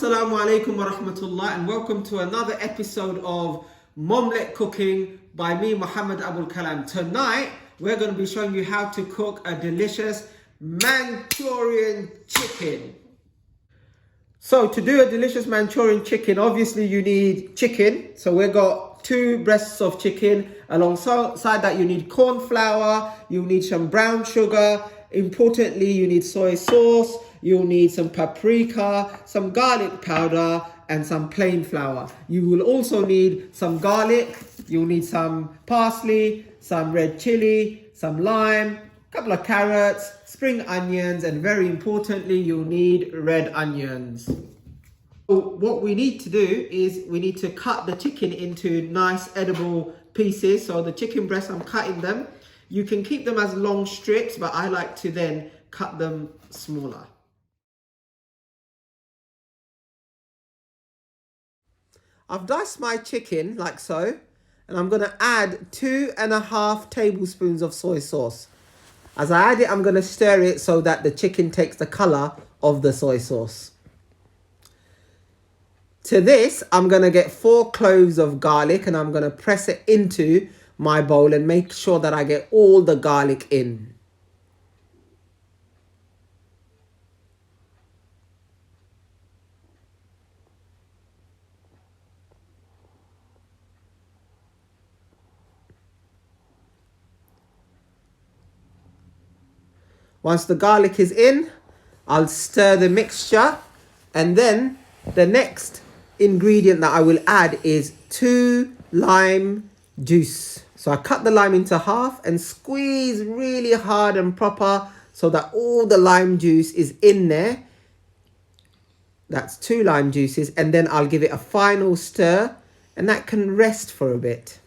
Assalamu alaikum wa rahmatullah, and welcome to another episode of Momlet Cooking by me, Muhammad Abul Kalam. Tonight, we're going to be showing you how to cook a delicious Manchurian chicken. So to do a delicious Manchurian chicken, obviously you need chicken. So we've got 2 breasts of chicken. Alongside that, you need corn flour, you need some brown sugar. Importantly, you need soy sauce, you'll need some paprika, some garlic powder, and some plain flour. You will also need some garlic, you'll need some parsley, some red chilli, some lime, a couple of carrots, spring onions, and very importantly, you'll need red onions. So what we need to do is we need to cut the chicken into nice edible pieces. So the chicken breasts, I'm cutting them. You can keep them as long strips, but I like to then cut them smaller. I've diced my chicken like so, and I'm going to add 2.5 tablespoons of soy sauce. As I add it, I'm going to stir it so that the chicken takes the color of the soy sauce. To this, I'm going to get 4 cloves of garlic, and I'm going to press it into my bowl and make sure that I get all the garlic in. Once the garlic is in, I'll stir the mixture, and then the next ingredient that I will add is 2 lime juice. So I cut the lime into half and squeeze really hard and proper so that all the lime juice is in there. That's 2 lime juices, and then I'll give it a final stir, and that can rest for a bit.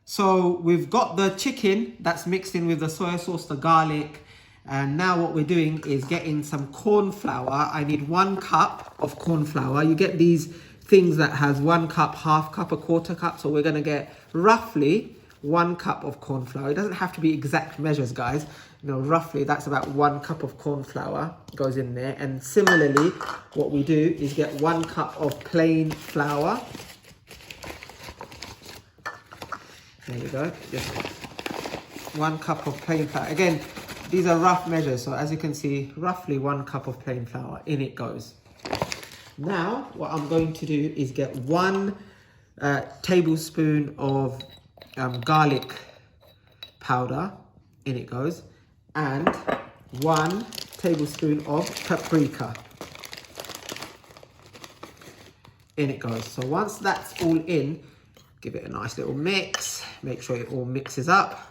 So we've got the chicken that's mixed in with the soy sauce, the garlic, and now what we're doing is getting some corn flour. I need 1 cup of corn flour. You get these things that has 1 cup, half cup, a quarter cup. So we're going to get roughly 1 cup of corn flour. It doesn't have to be exact measures, guys. You know, roughly that's about 1 cup of corn flour goes in there. And similarly, what we do is get 1 cup of plain flour. There we go. Just 1 cup of plain flour. Again, these are rough measures. So as you can see, roughly 1 cup of plain flour. In it goes. Now, what I'm going to do is get 1 tablespoon of garlic powder. In it goes. And 1 tablespoon of paprika. In it goes. So once that's all in, give it a nice little mix. Make sure it all mixes up.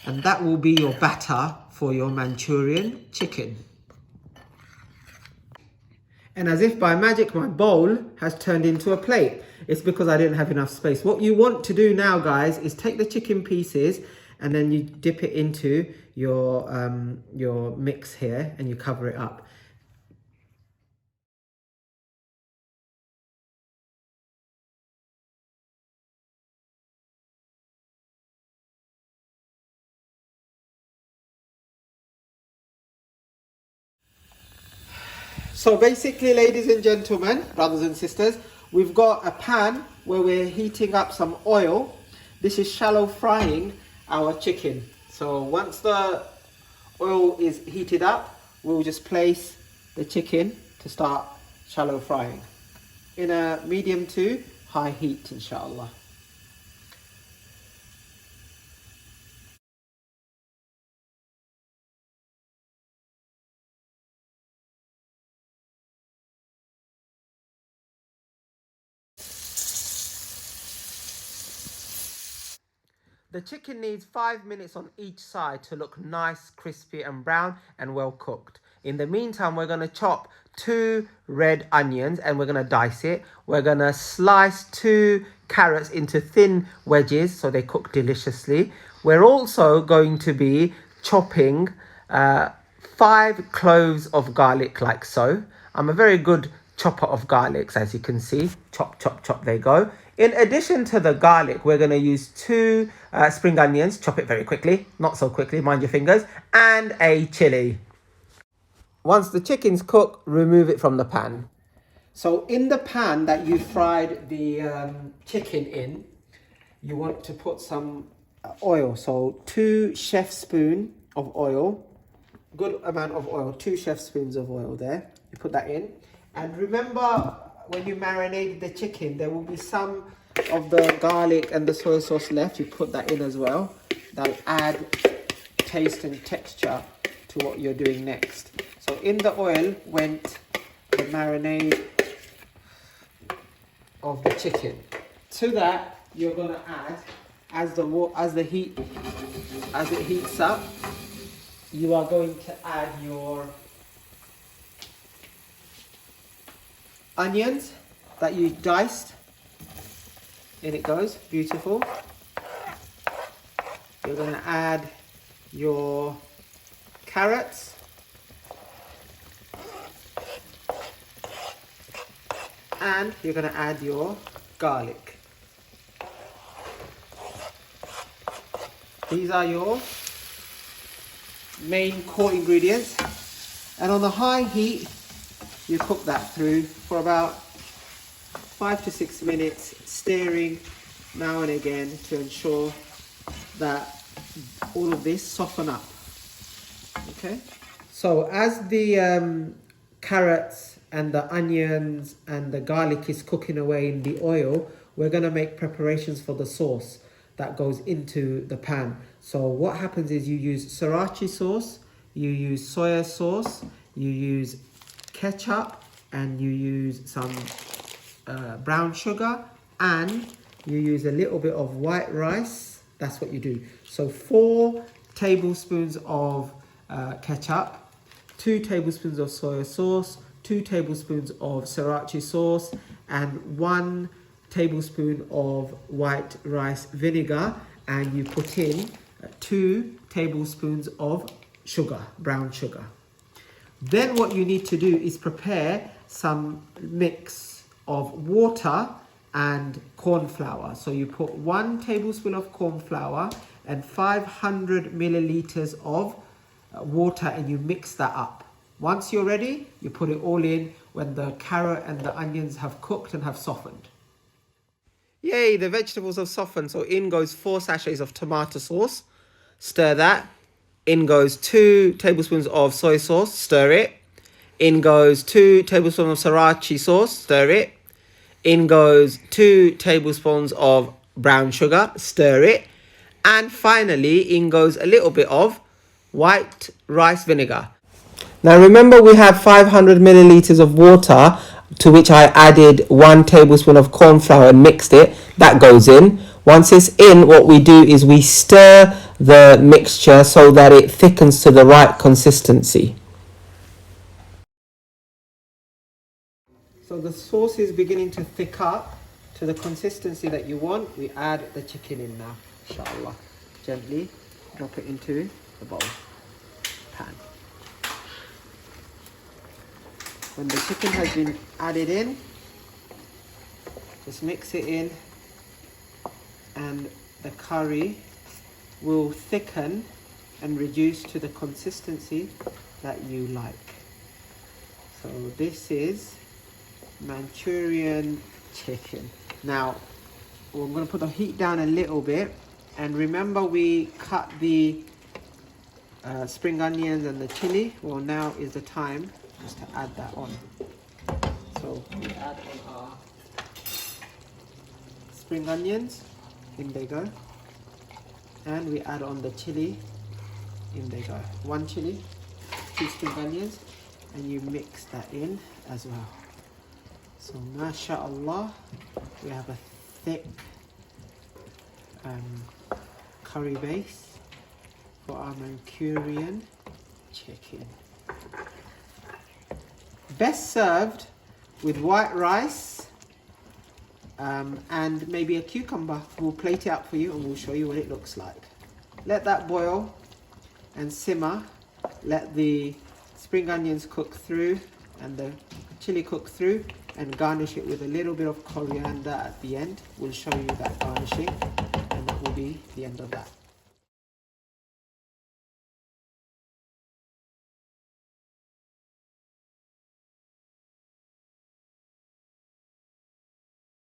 And that will be your batter for your Manchurian chicken. And as if by magic, my bowl has turned into a plate. It's because I didn't have enough space. What you want to do now, guys, is take the chicken pieces and then you dip it into your mix here and you cover it up. So basically, ladies and gentlemen, brothers and sisters, we've got a pan where we're heating up some oil. This is shallow frying our chicken. So once the oil is heated up, we'll just place the chicken to start shallow frying in a medium to high heat, inshallah. The chicken needs 5 minutes on each side to look nice, crispy and brown and well cooked. In the meantime, we're going to chop 2 red onions and we're going to dice it. We're going to slice 2 carrots into thin wedges so they cook deliciously. We're also going to be chopping 5 cloves of garlic like so. I'm a very good chopper of garlics, as you can see. Chop, chop, chop, they go. In addition to the garlic, we're going to use 2 spring onions. Chop it very quickly, not so quickly, mind your fingers. And a chilli. once the chicken's cooked, remove it from the pan. So in the pan that you fried the chicken in, you want to put some oil. So 2 chef spoons of oil, good amount of oil, 2 chef spoons of oil there. You put that in. And remember, when you marinate the chicken, there will be some of the garlic and the soy sauce left. You put that in as well. That'll add taste and texture to what you're doing next. So in the oil went the marinade of the chicken. To that, you're gonna add, as it heats up, you are going to add your onions that you diced. In it goes, beautiful. You're gonna add your carrots. And you're gonna add your garlic. These are your main core ingredients. And on the high heat, you cook that through for about 5 to 6 minutes, stirring now and again to ensure that all of this soften up. Okay, so as the carrots and the onions and the garlic is cooking away in the oil, we're going to make preparations for the sauce that goes into the pan. So what happens is you use sriracha sauce, you use soy sauce, you use ketchup, and you use some brown sugar, and you use a little bit of white rice. That's what you do. So 4 tablespoons of ketchup, 2 tablespoons of soy sauce, 2 tablespoons of sriracha sauce, and 1 tablespoon of white rice vinegar, and you put in 2 tablespoons of sugar, brown sugar. Then what you need to do is prepare some mix of water and corn flour. So you put 1 tablespoon of corn flour and 500 milliliters of water, and you mix that up. Once you're ready, you put it all in when the carrot and the onions have cooked and have softened. Yay, the vegetables have softened. So in goes 4 sachets of tomato sauce. Stir that. In goes 2 tablespoons of soy sauce. Stir it. In goes 2 tablespoons of sriracha sauce. Stir it. In goes 2 tablespoons of brown sugar. Stir it. And finally, in goes a little bit of white rice vinegar. Now remember, we have 500 milliliters of water, to which I added 1 tablespoon of corn flour and mixed it. That goes in. Once it's in, what we do is we stir the mixture so that it thickens to the right consistency. So the sauce is beginning to thick up to the consistency that you want. We add the chicken in now, inshallah. Gently drop it into the bowl, pan. When the chicken has been added in, just mix it in, and the curry will thicken and reduce to the consistency that you like. So this is Manchurian chicken. Now I'm going to put the heat down a little bit, and remember we cut the spring onions and the chili. Well, now is the time just to add that on. So we add on our spring onions, in they go, and we add on the chili, in they go. 1 chili, 2 spring onions, and you mix that in as well. So mashallah, we have a thick curry base for our Manchurian chicken. Best served with white rice and maybe a cucumber. We'll plate it up for you and we'll show you what it looks like. Let that boil and simmer. Let the spring onions cook through and the chili cook through, and garnish it with a little bit of coriander at the end. We'll show you that garnishing, and that will be the end of that.